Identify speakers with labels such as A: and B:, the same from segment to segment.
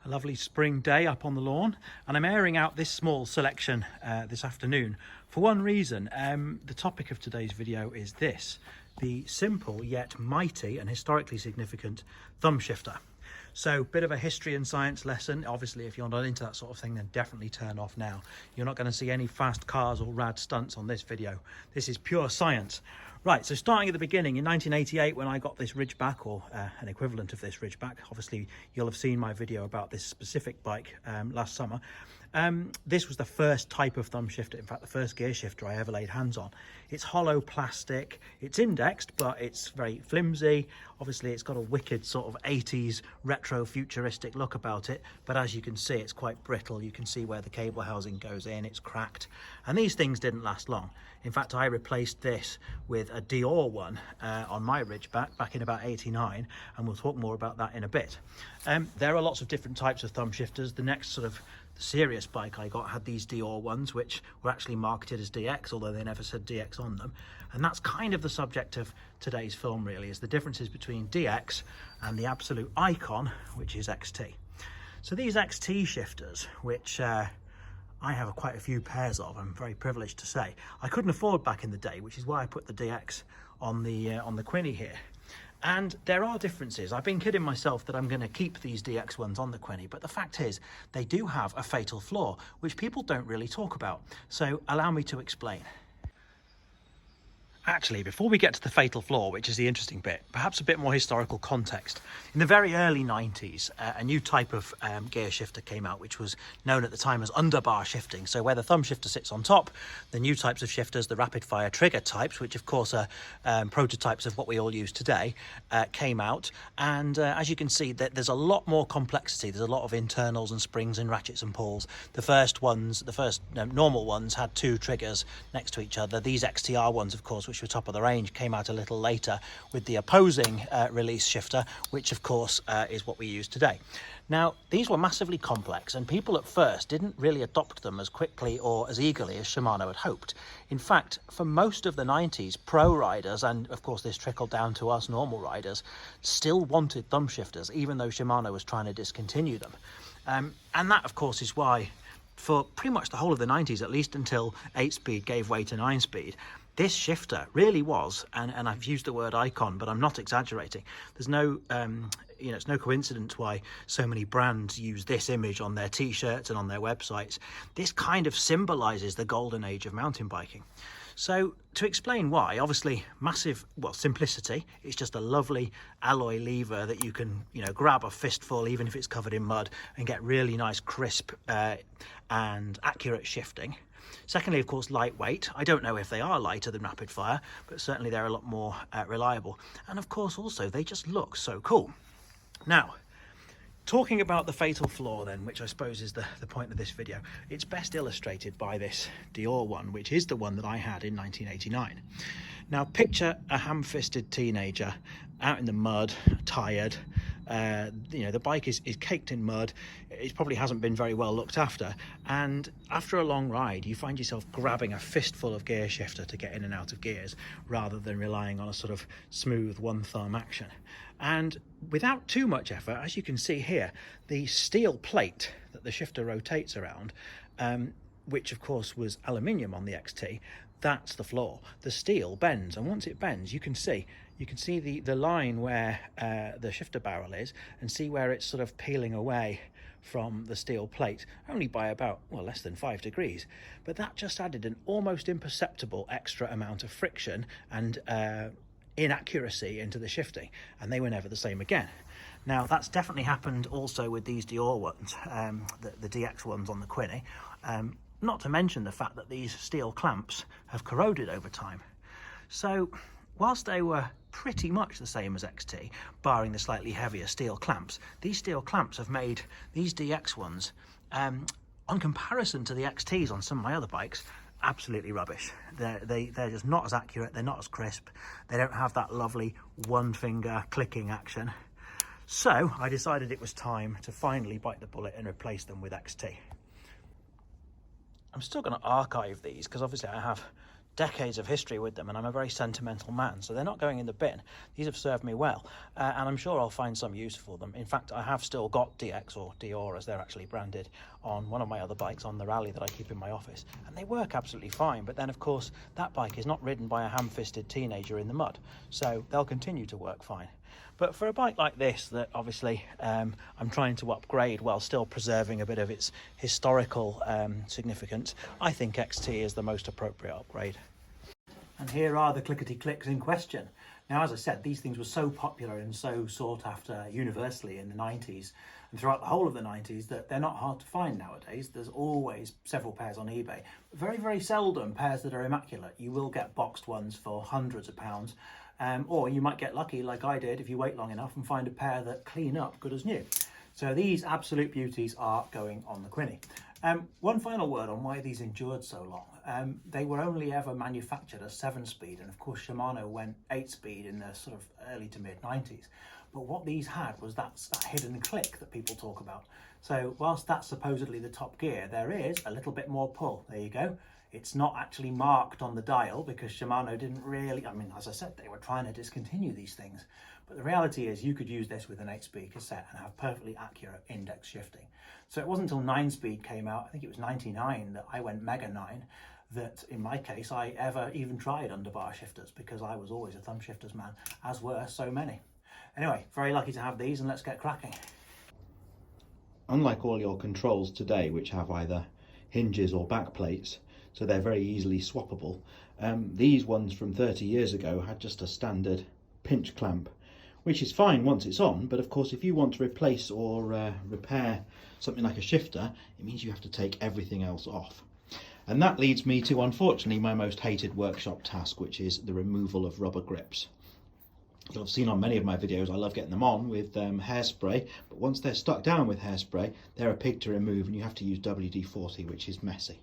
A: lovely spring day up on the lawn, and I'm airing out this small selection this afternoon for one reason. The topic of today's video is this: the simple yet mighty and historically significant thumb shifter. So, bit of a history and science lesson. Obviously, if you're not into that sort of thing, then definitely turn off now. You're not going to see any fast cars or rad stunts on this video. This is pure science. Right, so starting at the beginning, in 1988, when I got this Ridgeback, or an equivalent of this Ridgeback, obviously you'll have seen my video about this specific bike last summer. This was the first type of thumb shifter, in fact the first gear shifter I ever laid hands on. It's hollow plastic, it's indexed, but it's very flimsy. Obviously it's got a wicked sort of 80s retro futuristic look about it, but as you can see, it's quite brittle. You can see where the cable housing goes in, it's cracked, and these things didn't last long. In fact, I replaced this with a Deore one on my Ridgeback back in about 89, and we'll talk more about that in a bit. There are lots of different types of thumb shifters. The next sort of serious bike I got had these Deore ones, which were actually marketed as DX, although they never said DX on them. And that's kind of the subject of today's film, really, is the differences between DX and the absolute icon, which is XT. So these XT shifters, which I have quite a few pairs of, I'm very privileged to say. I couldn't afford back in the day, which is why I put the DX on the Quinny here. And there are differences. I've been kidding myself that I'm going to keep these DX ones on the Quinny, but the fact is they do have a fatal flaw, which people don't really talk about. So allow me to explain. Actually, before we get to the fatal flaw, which is the interesting bit, perhaps a bit more historical context. In the very early 90s, a new type of gear shifter came out, which was known at the time as Underbar Shifting. So where the thumb shifter sits on top, the new types of shifters, the rapid fire trigger types, which of course are prototypes of what we all use today, came out. And as you can see, there's a lot more complexity. There's a lot of internals and springs and ratchets and pulls. The first normal ones had two triggers next to each other. These XTR ones, of course, which were top of the range, came out a little later with the opposing release shifter, which of course is what we use today. Now, these were massively complex, and people at first didn't really adopt them as quickly or as eagerly as Shimano had hoped. In fact, for most of the 90s, pro riders, and of course this trickled down to us normal riders, still wanted thumb shifters, even though Shimano was trying to discontinue them. And that, of course, is why for pretty much the whole of the 90s, at least until 8-speed gave way to 9-speed, this shifter really was, and I've used the word icon, but I'm not exaggerating. There's no, it's no coincidence why so many brands use this image on their t-shirts and on their websites. This kind of symbolizes the golden age of mountain biking. So to explain why, obviously massive, simplicity. It's just a lovely alloy lever that you can, grab a fistful, even if it's covered in mud, and get really nice, crisp and accurate shifting. Secondly, of course, lightweight. I don't know if they are lighter than rapid fire, but certainly they're a lot more reliable. And of course, also, they just look so cool. Now, talking about the fatal flaw then, which I suppose is the point of this video, it's best illustrated by this Deore one, which is the one that I had in 1989. Now, picture a ham-fisted teenager out in the mud, tired. The bike is caked in mud. It probably hasn't been very well looked after, and after a long ride you find yourself grabbing a fistful of gear shifter to get in and out of gears, rather than relying on a sort of smooth one thumb action. And without too much effort, as you can see here, the steel plate that the shifter rotates around, which of course was aluminium on the XT, that's the flaw. The steel bends, and once it bends, you can see the line where the shifter barrel is, and see where it's sort of peeling away from the steel plate, only by about, less than 5 degrees. But that just added an almost imperceptible extra amount of friction and inaccuracy into the shifting, and they were never the same again. Now, that's definitely happened also with these Deore ones, the DX ones on the Quinny. Not to mention the fact that these steel clamps have corroded over time. So whilst they were pretty much the same as XT, barring the slightly heavier steel clamps, these steel clamps have made these DX ones, on comparison to the XTs on some of my other bikes, absolutely rubbish. They're just not as accurate, they're not as crisp, they don't have that lovely one finger clicking action. So I decided it was time to finally bite the bullet and replace them with XT. I'm still going to archive these because obviously I have decades of history with them, and I'm a very sentimental man, so they're not going in the bin. These have served me well, and I'm sure I'll find some use for them. In fact, I have still got DX, or Deore as they're actually branded, on one of my other bikes on the Rally that I keep in my office, and they work absolutely fine. But then of course that bike is not ridden by a ham-fisted teenager in the mud, so they'll continue to work fine. But for a bike like this, that obviously I'm trying to upgrade while still preserving a bit of its historical significance, I think XT is the most appropriate upgrade. And here are the clickety-clicks in question. Now, as I said, these things were so popular and so sought after universally in the 90s and throughout the whole of the 90s that they're not hard to find nowadays. There's always several pairs on eBay. Very, very seldom pairs that are immaculate. You will get boxed ones for hundreds of pounds, or you might get lucky, like I did, if you wait long enough and find a pair that clean up good as new. So these absolute beauties are going on the Quinny. One final word on why these endured so long. They were only ever manufactured as 7-speed, and of course Shimano went 8-speed in the sort of early to mid 90s. But what these had was that hidden click that people talk about. So whilst that's supposedly the top gear, there is a little bit more pull. There you go. It's not actually marked on the dial because Shimano didn't really, I mean, as I said, they were trying to discontinue these things. But the reality is you could use this with an 8-speed cassette and have perfectly accurate index shifting. So it wasn't until 9-speed came out, I think it was 99, that I went Mega 9, that in my case I ever even tried underbar shifters, because I was always a thumb shifters man, as were so many. Anyway, very lucky to have these, and let's get cracking.
B: Unlike all your controls today, which have either hinges or back plates, so they're very easily swappable, these ones from 30 years ago had just a standard pinch clamp, which is fine once it's on, but of course if you want to replace or repair something like a shifter, it means you have to take everything else off. And that leads me to, unfortunately, my most hated workshop task, which is the removal of rubber grips. You'll have seen on many of my videos I love getting them on with hairspray, but once they're stuck down with hairspray, they're a pig to remove, and you have to use WD-40, which is messy.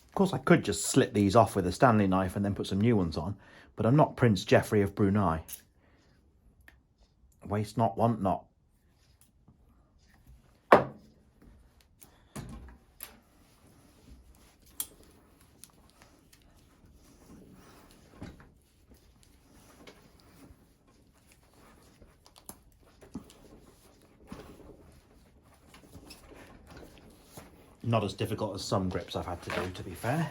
A: Of course I could just slip these off with a Stanley knife and then put some new ones on, but I'm not Prince Geoffrey of Brunei. Waste not, want not. Not as difficult as some grips I've had to do, to be fair.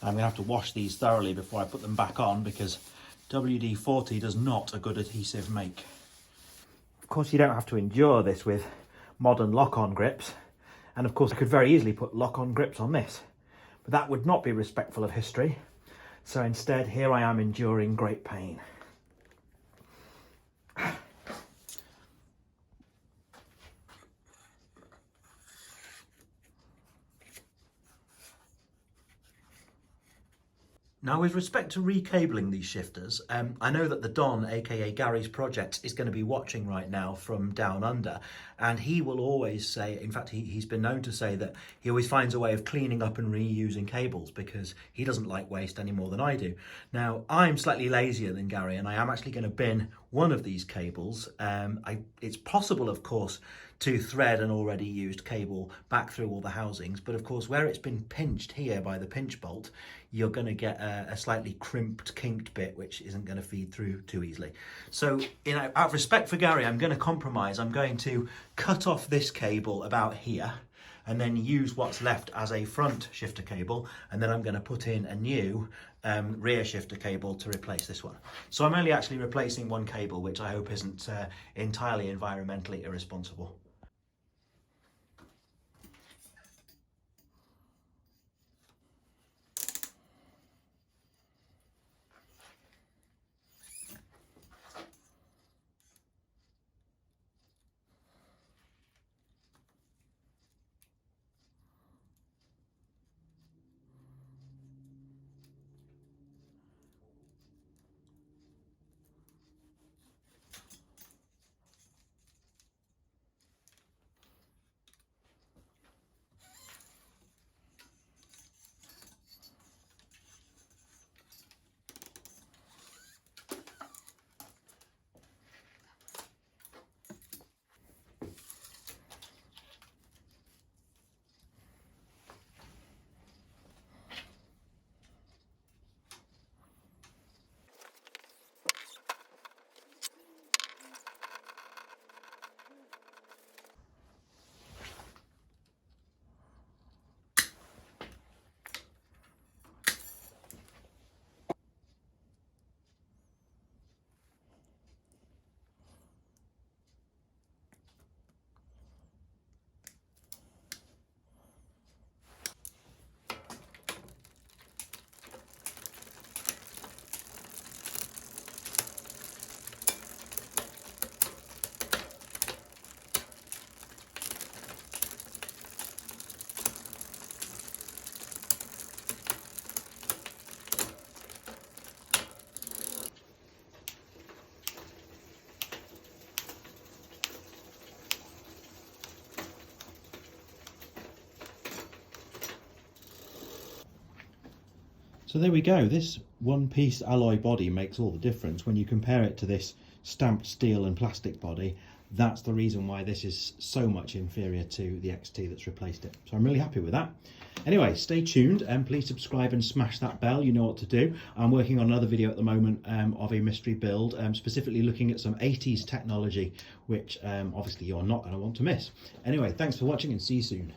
A: I'm going to have to wash these thoroughly before I put them back on, because WD-40 does not a good adhesive make. Of course you don't have to endure this with modern lock-on grips, and of course I could very easily put lock-on grips on this, but that would not be respectful of history, so instead here I am enduring great pain. Now, with respect to recabling these shifters, I know that the Don, aka Gary's Project, is going to be watching right now from down under, and he will always say, in fact he's been known to say that he always finds a way of cleaning up and reusing cables because he doesn't like waste any more than I do. Now, I'm slightly lazier than Gary, and I am actually going to bin one of these cables. It's possible, of course, to thread an already used cable back through all the housings, but of course where it's been pinched here by the pinch bolt, you're going to get a slightly crimped, kinked bit which isn't going to feed through too easily. So, out of respect for Gary, I'm going to compromise. I'm going to cut off this cable about here and then use what's left as a front shifter cable, and then I'm going to put in a new rear shifter cable to replace this one. So I'm only actually replacing one cable, which I hope isn't entirely environmentally irresponsible.
B: So there we go. This one-piece alloy body makes all the difference when you compare it to this stamped steel and plastic body. That's the reason why this is so much inferior to the XT that's replaced it. So I'm really happy with that. Anyway, stay tuned and please subscribe and smash that bell. You know what to do. I'm working on another video at the moment of a mystery build, specifically looking at some 80s technology, which obviously you're not going to want to miss. Anyway, thanks for watching and see you soon.